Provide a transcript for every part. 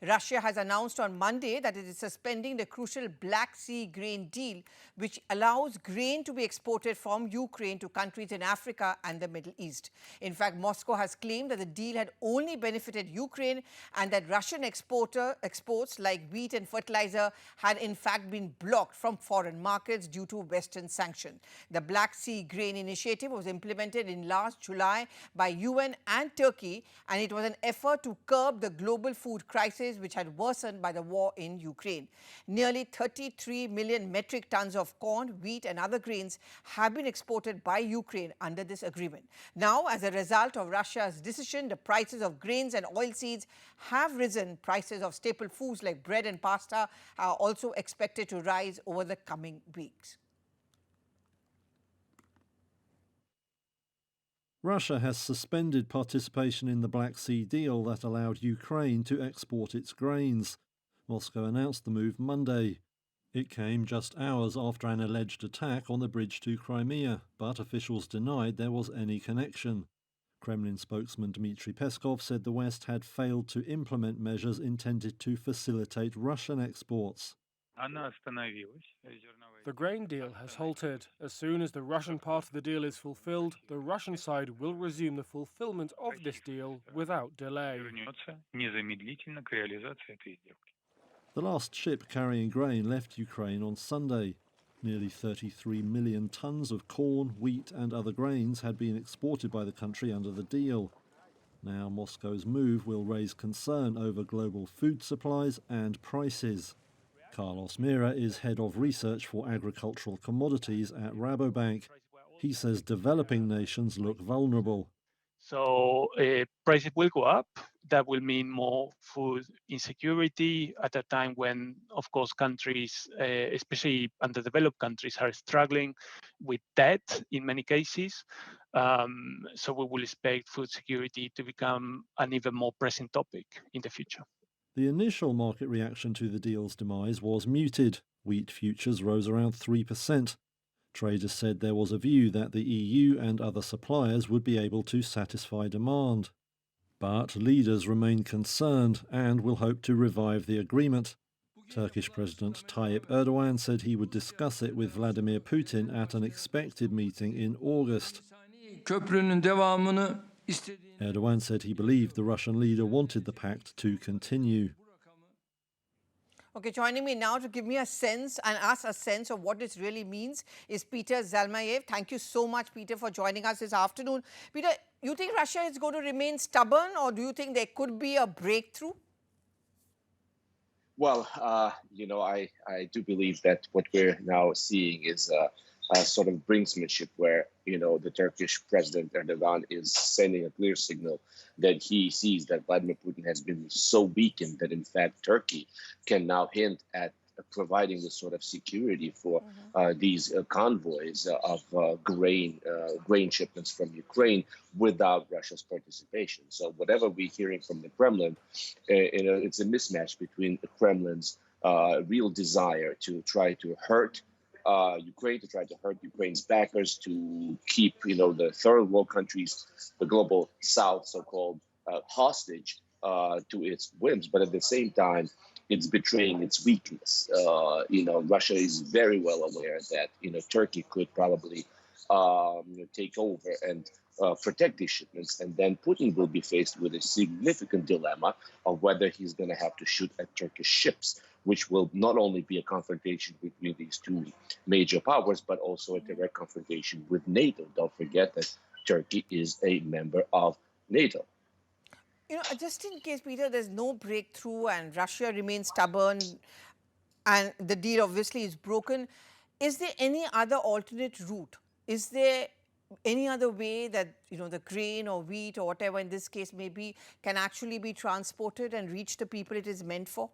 Russia has announced on Monday that it is suspending the crucial Black Sea grain deal, which allows grain to be exported from Ukraine to countries in Africa and the Middle East. In fact, Moscow has claimed that the deal had only benefited Ukraine and that Russian exports like wheat and fertilizer had in fact been blocked from foreign markets due to Western sanctions. The Black Sea Grain Initiative was implemented in last July by UN and Turkey, and it was an effort to curb the global food crisis which had worsened by the war in Ukraine. Nearly 33 million metric tons of corn, wheat and other grains have been exported by Ukraine under this agreement. Now, as a result of Russia's decision, the prices of grains and oilseeds have risen. Prices of staple foods like bread and pasta are also expected to rise over the coming weeks. Russia has suspended participation in the Black Sea deal that allowed Ukraine to export its grains. Moscow announced the move Monday. It came just hours after an alleged attack on the bridge to Crimea, but officials denied there was any connection. Kremlin spokesman Dmitry Peskov said the West had failed to implement measures intended to facilitate Russian exports. The grain deal has halted. As soon as the Russian part of the deal is fulfilled, the Russian side will resume the fulfillment of this deal without delay. The last ship carrying grain left Ukraine on Sunday. Nearly 33 million tons of corn, wheat and other grains had been exported by the country under the deal. Now Moscow's move will raise concern over global food supplies and prices. Carlos Mira is head of research for agricultural commodities at Rabobank. He says developing nations look vulnerable. So prices will go up. That will mean more food insecurity at a time when, of course, countries, especially underdeveloped countries, are struggling with debt in many cases. So we will expect food security to become an even more pressing topic in the future. The initial market reaction to the deal's demise was muted. Wheat futures rose around 3%. Traders said there was a view that the EU and other suppliers would be able to satisfy demand. But leaders remain concerned and will hope to revive the agreement. Turkish President Tayyip Erdogan said he would discuss it with Vladimir Putin at an expected meeting in August. Erdogan said he believed the Russian leader wanted the pact to continue. Okay, joining me now to give me a sense and us a sense of what this really means is Peter Zalmayev. Thank you so much, Peter, for joining us this afternoon. Peter, you think Russia is going to remain stubborn, or do you think there could be a breakthrough? Well, I do believe that what we're now seeing is a sort of brinksmanship where, the Turkish President Erdogan is sending a clear signal that he sees that Vladimir Putin has been so weakened that, in fact, Turkey can now hint at providing the sort of security for these convoys of grain shipments from Ukraine without Russia's participation. So whatever we're hearing from the Kremlin, it's a mismatch between the Kremlin's real desire to try to hurt Ukraine, to try to hurt Ukraine's backers, to keep, the third world countries, the global south, so-called, hostage to its whims. But at the same time, it's betraying its weakness. Russia is very well aware that, Turkey could probably take over and protect these shipments. And then Putin will be faced with a significant dilemma of whether he's going to have to shoot at Turkish ships, which will not only be a confrontation between these two major powers, but also a direct confrontation with NATO. Don't forget that Turkey is a member of NATO. Just in case, Peter, there's no breakthrough and Russia remains stubborn and the deal obviously is broken, is there any other alternate route? Is there any other way that, the grain or wheat or whatever in this case may be, can actually be transported and reach the people it is meant for?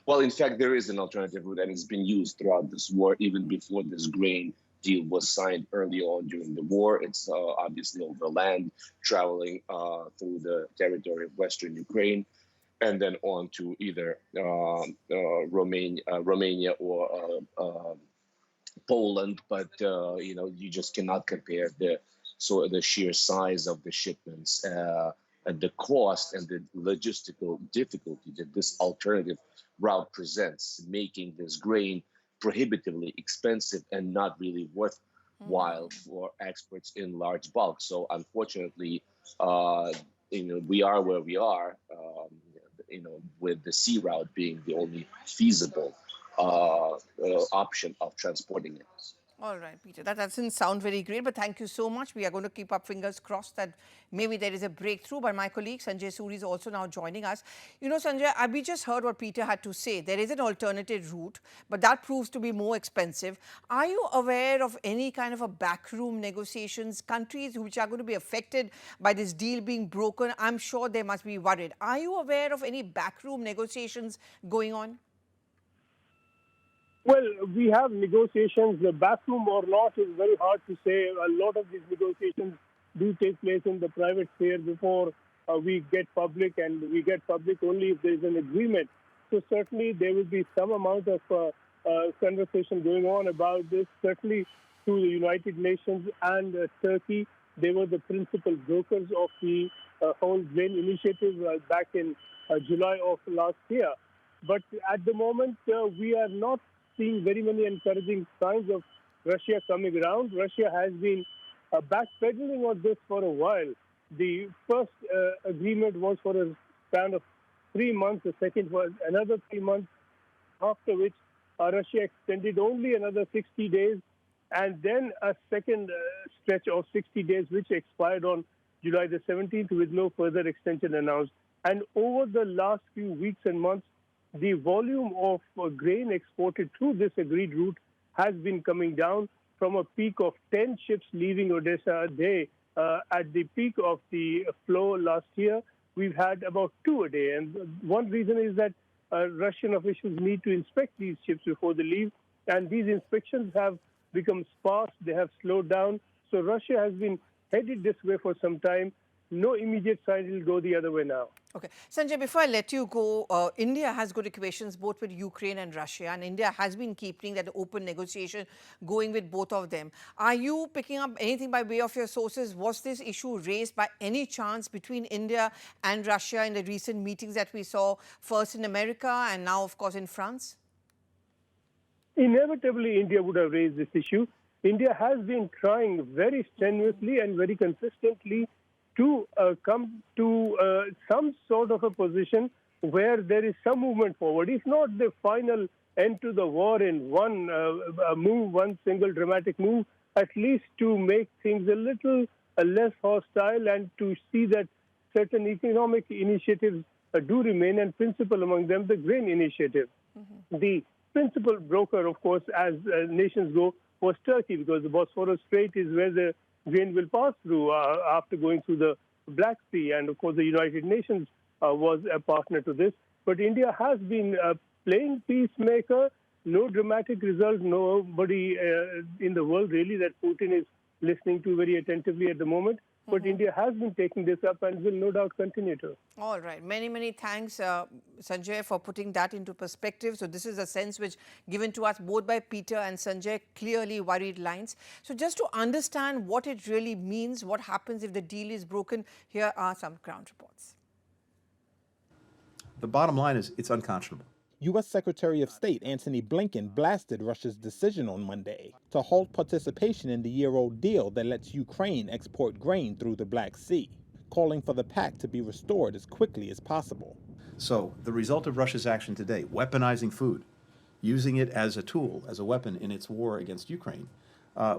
Well, in fact, there is an alternative route, and it's been used throughout this war, even before this grain deal was signed early on during the war. It's obviously over land, traveling through the territory of Western Ukraine, and then on to either Romania or Poland. But you just cannot compare the sheer size of the shipments the cost and the logistical difficulty that this alternative route presents, making this grain prohibitively expensive and not really worthwhile for exports in large bulk. So unfortunately, we are where we are, with the sea route being the only feasible option of transporting it. All right, Peter, that doesn't sound very great, but thank you so much. We are going to keep our fingers crossed that maybe there is a breakthrough. But my colleague Sanjay Suri is also now joining us. You know, Sanjay, we just heard what Peter had to say. There is an alternative route, but that proves to be more expensive. Are you aware of any kind of a backroom negotiations? Countries which are going to be affected by this deal being broken, I'm sure they must be worried. Are you aware of any backroom negotiations going on? Well, we have negotiations, the backroom or not is very hard to say. A lot of these negotiations do take place in the private sphere before we get public, and we get public only if there is an agreement. So certainly there will be some amount of conversation going on about this, certainly through the United Nations and Turkey. They were the principal brokers of the whole grain initiative back in July of last year. But at the moment, we are not seeing very many encouraging signs of Russia coming around. Russia has been backpedaling on this for a while. The first agreement was for a span of 3 months. The second was another 3 months, after which Russia extended only another 60 days, and then a second stretch of 60 days, which expired on July the 17th with no further extension announced. And over the last few weeks and months, the volume of grain exported through this agreed route has been coming down from a peak of 10 ships leaving Odessa a day. At the peak of the flow last year, we've had about 2 a day. And one reason is that Russian officials need to inspect these ships before they leave. And these inspections have become sparse. They have slowed down. So Russia has been headed this way for some time. No immediate sign will go the other way now. Okay. Sanjay, before I let you go, India has good equations both with Ukraine and Russia, and India has been keeping that open negotiation going with both of them. Are you picking up anything by way of your sources? Was this issue raised by any chance between India and Russia in the recent meetings that we saw, first in America and now, of course, in France? Inevitably, India would have raised this issue. India has been trying very strenuously and very consistently to come to some sort of a position where there is some movement forward. If not the final end to the war in one move, one single dramatic move, at least to make things a little less hostile and to see that certain economic initiatives do remain, and principal among them the grain initiative. The principal broker, of course, as nations go, was Turkey, because the Bosphorus Strait is where the grain will pass through after going through the Black Sea. And of course, the United Nations was a partner to this. But India has been playing peacemaker. No dramatic result. Nobody in the world really that Putin is listening to very attentively at the moment. But India has been taking this up and will no doubt continue to. All right. Many, many thanks, Sanjay, for putting that into perspective. So this is a sense which given to us both by Peter and Sanjay, clearly worried lines. So just to understand what it really means, what happens if the deal is broken, here are some ground reports. The bottom line is it's unconscionable. U.S. Secretary of State Antony Blinken blasted Russia's decision on Monday to halt participation in the year-old deal that lets Ukraine export grain through the Black Sea, calling for the pact to be restored as quickly as possible. So the result of Russia's action today, weaponizing food, using it as a tool, as a weapon in its war against Ukraine,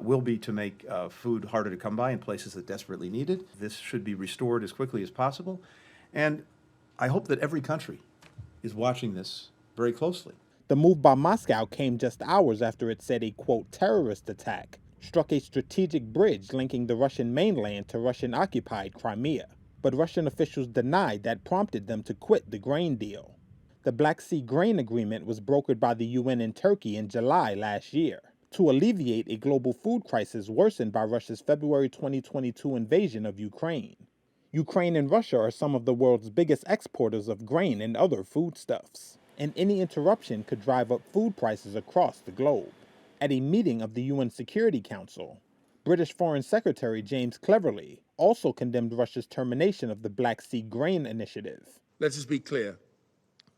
will be to make food harder to come by in places that desperately need it. This should be restored as quickly as possible. And I hope that every country is watching this very closely. The move by Moscow came just hours after it said a, quote, terrorist attack struck a strategic bridge linking the Russian mainland to Russian-occupied Crimea. But Russian officials denied that prompted them to quit the grain deal. The Black Sea Grain Agreement was brokered by the UN in Turkey in July last year to alleviate a global food crisis worsened by Russia's February 2022 invasion of Ukraine. Ukraine and Russia are some of the world's biggest exporters of grain and other foodstuffs, and any interruption could drive up food prices across the globe. At a meeting of the UN Security Council, British Foreign Secretary James Cleverly also condemned Russia's termination of the Black Sea Grain Initiative. Let us be clear.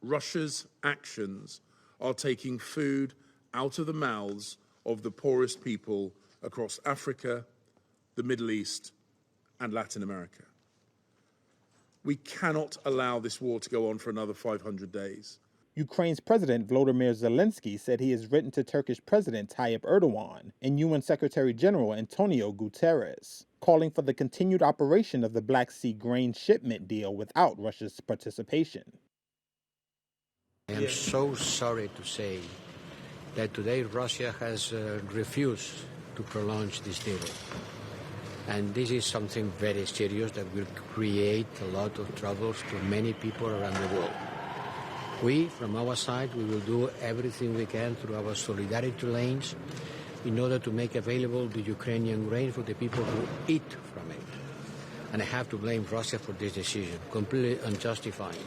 Russia's actions are taking food out of the mouths of the poorest people across Africa, the Middle East, and Latin America. We cannot allow this war to go on for another 500 days. Ukraine's President Volodymyr Zelensky said he has written to Turkish President Tayyip Erdogan and UN Secretary General Antonio Guterres, calling for the continued operation of the Black Sea grain shipment deal without Russia's participation. I am so sorry to say that today Russia has refused to prolong this deal. And this is something very serious that will create a lot of troubles to many people around the world. We, from our side, we will do everything we can through our solidarity lanes in order to make available the Ukrainian grain for the people who eat from it. And I have to blame Russia for this decision, completely unjustified,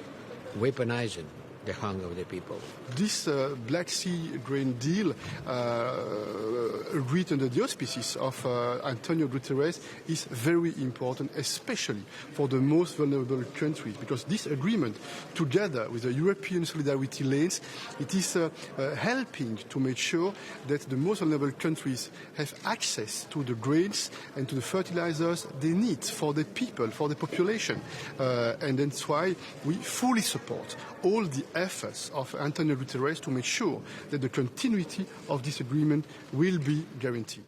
weaponizing the hunger of the people. This Black Sea grain deal agreed under the auspices of Antonio Guterres is very important, especially for the most vulnerable countries, because this agreement, together with the European solidarity lanes, it is helping to make sure that the most vulnerable countries have access to the grains and to the fertilizers they need for the people, for the population. And that's why we fully support all the efforts of Antonio Guterres to make sure that the continuity of this agreement will be guaranteed.